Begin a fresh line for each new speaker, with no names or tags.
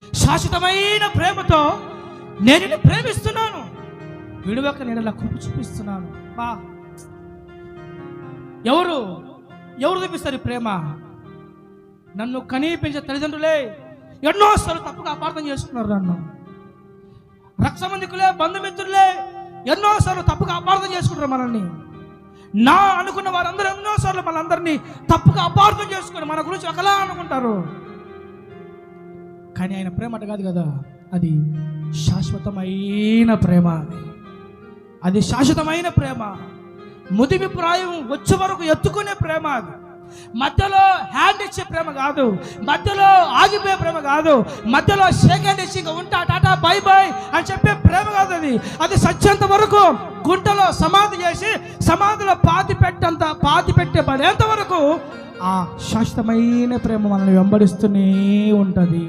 శాశ్వతమైన ప్రేమతో నేను నిన్ను ప్రేమిస్తున్నాను, విడువక నేను ఇలా కృప చూపిస్తున్నాను. బా ఎవరు చూపిస్తారు ఈ ప్రేమ? నన్ను కనీపించే తల్లిదండ్రులే ఎన్నోసార్లు తప్పుగా అపార్థం చేసుకున్నారు. నన్ను రక్త సంబంధికులే, బంధుమిత్రులే ఎన్నోసార్లు తప్పుగా అపార్థం చేసుకుంటారు మనల్ని. నా అనుకున్న వారందరూ ఎన్నోసార్లు మనందరినీ తప్పుగా అపార్థం చేసుకుని మన గురించి ఒకలా అనుకుంటారు. కానీ ఆయన ప్రేమ అట కాదు కదా, అది శాశ్వతమైన ప్రేమ. అది శాశ్వతమైన ప్రేమ. ముదిమి ప్రాయం వచ్చే వరకు ఎత్తుకునే ప్రేమ. అది మధ్యలో హ్యాండ్ ఇచ్చే ప్రేమ కాదు, మధ్యలో ఆగిపోయే ప్రేమ కాదు, మధ్యలో సెకండ్ ఇచ్చి ఉంటా టాటా బై బై అని చెప్పే ప్రేమ కాదు. అది సత్యంత వరకు గుంటలో సమాధి చేసి సమాధిలో పాతి పెట్టబడేంత వరకు ఆ శాశ్వతమైన ప్రేమ మనల్ని వెంబడిస్తూనే ఉంటుంది.